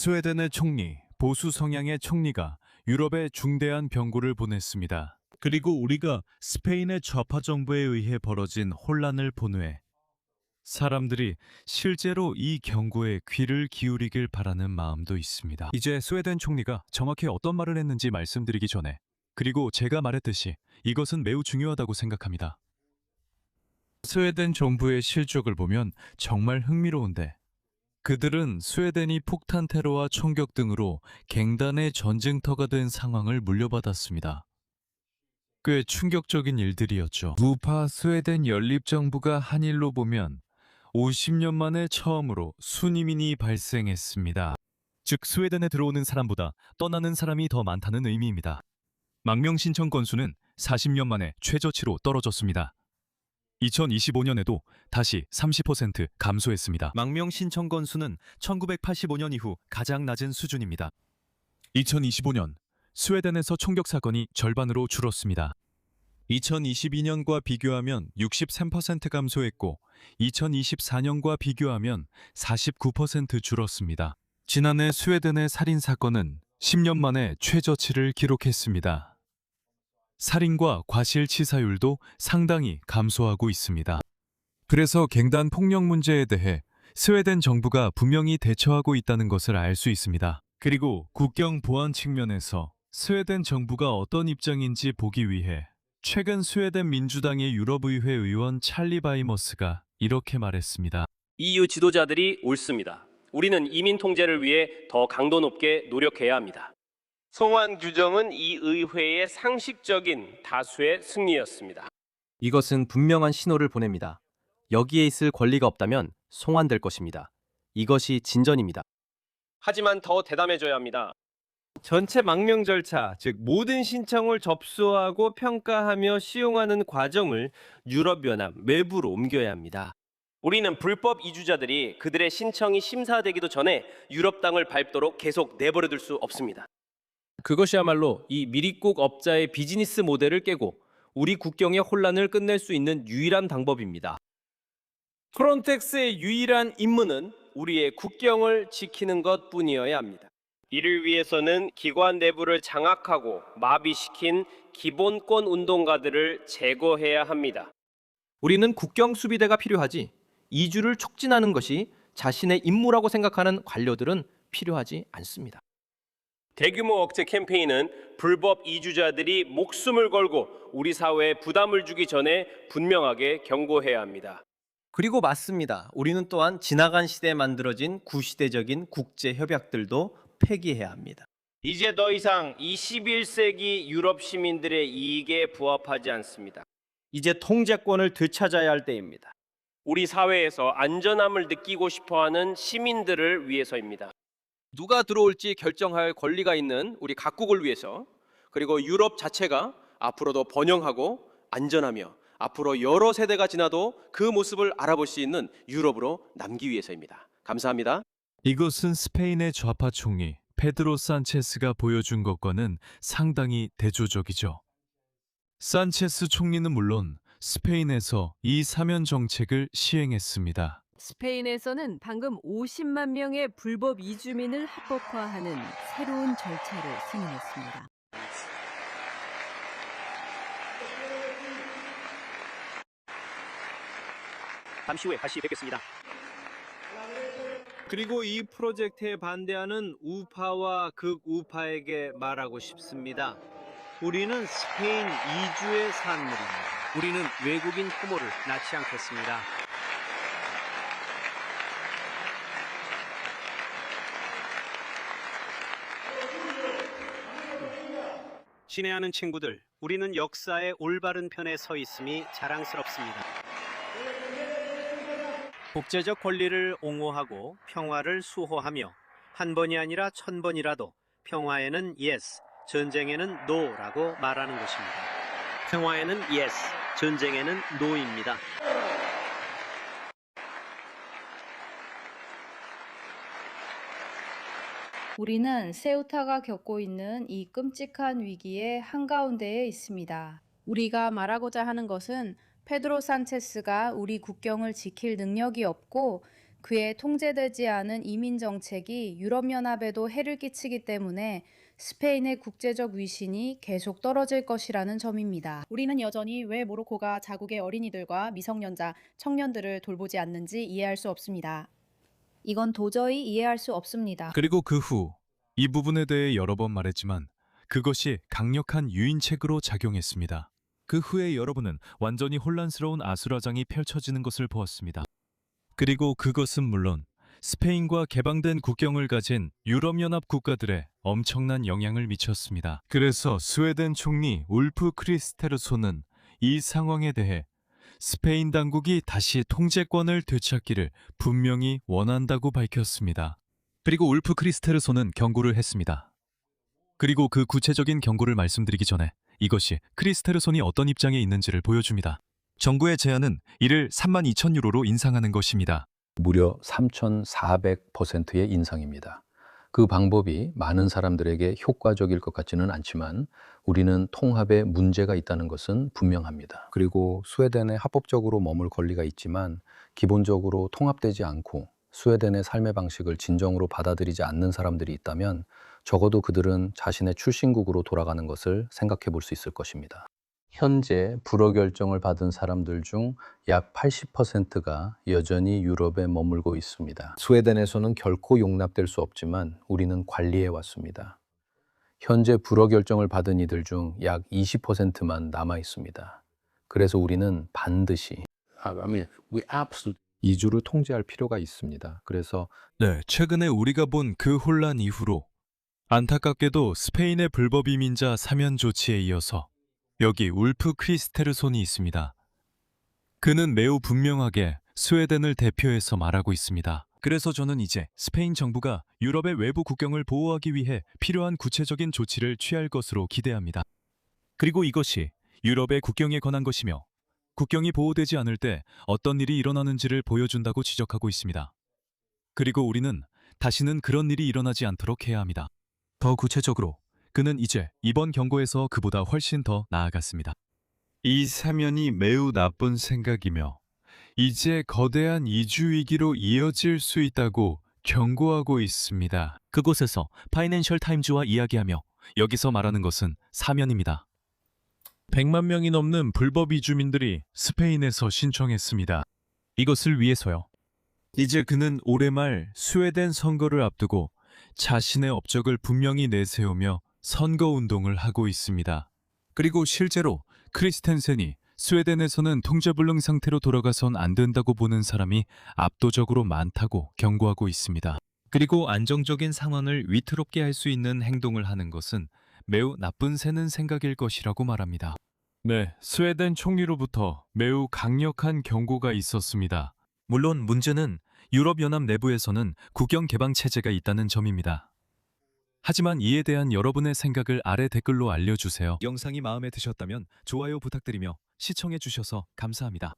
스웨덴의 총리, 보수 성향의 총리가 유럽에 중대한 병고를 보냈습니다. 그리고 우리가 스페인의 좌파 정부에 의해 벌어진 혼란을 본 후에 사람들이 실제로 이 경고에 귀를 기울이길 바라는 마음도 있습니다. 이제 스웨덴 총리가 정확히 어떤 말을 했는지 말씀드리기 전에, 그리고 제가 말했듯이 이것은 매우 중요하다고 생각합니다. 스웨덴 정부의 실적을 보면 정말 흥미로운데, 그들은 스웨덴이 폭탄 테러와 총격 등으로 갱단의 전쟁터가 된 상황을 물려받았습니다. 꽤 충격적인 일들이었죠. 우파 스웨덴 연립정부가 한 일로 보면 50년 만에 처음으로 순이민이 발생했습니다. 즉 스웨덴에 들어오는 사람보다 떠나는 사람이 더 많다는 의미입니다. 망명 신청 건수는 40년 만에 최저치로 떨어졌습니다. 2025년에도 다시 30% 감소했습니다. 망명 신청 건수는 1985년 이후 가장 낮은 수준입니다. 2025년 스웨덴에서 총격 사건이 절반으로 줄었습니다. 2022년과 비교하면 63% 감소했고 2024년과 비교하면 49% 줄었습니다. 지난해 스웨덴의 살인 사건은 10년 만에 최저치를 기록했습니다. 살인과 과실치사율도 상당히 감소하고 있습니다. 그래서 갱단 폭력 문제에 대해 스웨덴 정부가 분명히 대처하고 있다는 것을 알 수 있습니다. 그리고 국경 보안 측면에서 스웨덴 정부가 어떤 입장인지 보기 위해 최근 스웨덴 민주당의 유럽의회 의원 찰리 바이머스가 이렇게 말했습니다. EU 지도자들이 옳습니다. 우리는 이민 통제를 위해 더 강도 높게 노력해야 합니다. 송환 규정은 이 의회의 상식적인 다수의 승리였습니다. 이것은 분명한 신호를 보냅니다. 여기에 있을 권리가 없다면 송환될 것입니다. 이것이 진전입니다. 하지만 더 대담해져야 합니다. 전체 망명 절차, 즉 모든 신청을 접수하고 평가하며 시용하는 과정을 유럽연합 외부로 옮겨야 합니다. 우리는 불법 이주자들이 그들의 신청이 심사되기도 전에 유럽 땅을 밟도록 계속 내버려둘 수 없습니다. 그것이야말로 이 미립국 업자의 비즈니스 모델을 깨고 우리 국경의 혼란을 끝낼 수 있는 유일한 방법입니다. 프론텍스의 유일한 임무는 우리의 국경을 지키는 것뿐이어야 합니다. 이를 위해서는 기관 내부를 장악하고 마비시킨 기본권 운동가들을 제거해야 합니다. 우리는 국경 수비대가 필요하지, 이주를 촉진하는 것이 자신의 임무라고 생각하는 관료들은 필요하지 않습니다. 대규모 억제 캠페인은 불법 이주자들이 목숨을 걸고 우리 사회에 부담을 주기 전에 분명하게 경고해야 합니다. 그리고 맞습니다. 우리는 또한 지나간 시대에 만들어진 구시대적인 국제 협약들도 폐기해야 합니다. 이제 더 이상 21세기 유럽 시민들의 이익에 부합하지 않습니다. 이제 통제권을 되찾아야 할 때입니다. 우리 사회에서 안전함을 느끼고 싶어하는 시민들을 위해서입니다. 누가 들어올지 결정할 권리가 있는 우리 각국을 위해서, 그리고 유럽 자체가 앞으로도 번영하고 안전하며 앞으로 여러 세대가 지나도 그 모습을 알아볼 수 있는 유럽으로 남기 위해서입니다. 감사합니다. 이것은 스페인의 좌파 총리 페드로 산체스가 보여준 것과는 상당히 대조적이죠. 산체스 총리는 물론 스페인에서 이 사면 정책을 시행했습니다. 스페인에서는 방금 50만 명의 불법 이주민을 합법화하는 새로운 절차를 승인했습니다. 잠시 후에 다시 뵙겠습니다. 그리고 이 프로젝트에 반대하는 우파와 극우파에게 말하고 싶습니다. 우리는 스페인 이주의 산물입니다. 우리는 외국인 부모를 낳지 않겠습니다. 친애하는 친구들, 우리는 역사의 올바른 편에 서 있음이 자랑스럽습니다. 국제적 권리를 옹호하고 평화를 수호하며 한 번이 아니라 1000번이라도 평화에는 yes, 전쟁에는 no라고 말하는 것입니다. 평화에는 yes, 전쟁에는 no입니다. 우리는 세우타가 겪고 있는 이 끔찍한 위기의 한가운데에 있습니다. 우리가 말하고자 하는 것은 페드로 산체스가 우리 국경을 지킬 능력이 없고 그의 통제되지 않은 이민 정책이 유럽연합에도 해를 끼치기 때문에 스페인의 국제적 위신이 계속 떨어질 것이라는 점입니다. 우리는 여전히 왜 모로코가 자국의 어린이들과 미성년자, 청년들을 돌보지 않는지 이해할 수 없습니다. 이건 도저히 이해할 수 없습니다. 그리고 그 후 이 부분에 대해 여러 번 말했지만 그것이 강력한 유인책으로 작용했습니다. 그 후에 여러분은 완전히 혼란스러운 아수라장이 펼쳐지는 것을 보았습니다. 그리고 그것은 물론 스페인과 개방된 국경을 가진 유럽연합 국가들에 엄청난 영향을 미쳤습니다. 그래서 스웨덴 총리 울프 크리스테르손은 이 상황에 대해 스페인 당국이 다시 통제권을 되찾기를 분명히 원한다고 밝혔습니다. 그리고 울프 크리스테르손은 경고를 했습니다. 그리고 그 구체적인 경고를 말씀드리기 전에 이것이 크리스테르손이 어떤 입장에 있는지를 보여줍니다. 정부의 제안은 이를 32,000유로로 인상하는 것입니다. 무려 3,400%의 인상입니다. 그 방법이 많은 사람들에게 효과적일 것 같지는 않지만 우리는 통합에 문제가 있다는 것은 분명합니다. 그리고 스웨덴에 합법적으로 머물 권리가 있지만 기본적으로 통합되지 않고 스웨덴의 삶의 방식을 진정으로 받아들이지 않는 사람들이 있다면 적어도 그들은 자신의 출신국으로 돌아가는 것을 생각해 볼 수 있을 것입니다. 현재 불허 결정을 받은 사람들 중 약 80%가 여전히 유럽에 머물고 있습니다. 스웨덴에서는 결코 용납될 수 없지만 우리는 관리해 왔습니다. 현재 불허 결정을 받은 이들 중 약 20%만 남아 있습니다. 그래서 우리는 반드시 이주를 통제할 필요가 있습니다. 그래서 네, 최근에 우리가 본 그 혼란 이후로 안타깝게도 스페인의 불법 이민자 사면 조치에 이어서 여기 울프 크리스테르손이 있습니다. 그는 매우 분명하게 스웨덴을 대표해서 말하고 있습니다. 그래서 저는 이제 스페인 정부가 유럽의 외부 국경을 보호하기 위해 필요한 구체적인 조치를 취할 것으로 기대합니다. 그리고 이것이 유럽의 국경에 관한 것이며 국경이 보호되지 않을 때 어떤 일이 일어나는지를 보여준다고 지적하고 있습니다. 그리고 우리는 다시는 그런 일이 일어나지 않도록 해야 합니다. 더 구체적으로 그는 이제 이번 경고에서 그보다 훨씬 더 나아갔습니다. 이 사면이 매우 나쁜 생각이며 이제 거대한 이주 위기로 이어질 수 있다고 경고하고 있습니다. 그곳에서 파이낸셜 타임즈와 이야기하며 여기서 말하는 것은 사면입니다. 100만 명이 넘는 불법 이주민들이 스페인에서 신청했습니다. 이것을 위해서요. 이제 그는 올해 말 스웨덴 선거를 앞두고 자신의 업적을 분명히 내세우며 선거운동을 하고 있습니다. 그리고 실제로 크리스텐센이 스웨덴에서는 통제불능 상태로 돌아가선 안 된다고 보는 사람이 압도적으로 많다고 경고하고 있습니다. 그리고 안정적인 상황을 위태롭게 할 수 있는 행동을 하는 것은 매우 나쁜 새는 생각일 것이라고 말합니다. 네, 스웨덴 총리로부터 매우 강력한 경고가 있었습니다. 물론 문제는 유럽연합 내부에서는 국경 개방 체제가 있다는 점입니다. 하지만 이에 대한 여러분의 생각을 아래 댓글로 알려주세요. 영상이 마음에 드셨다면 좋아요 부탁드리며 시청해 주셔서 감사합니다.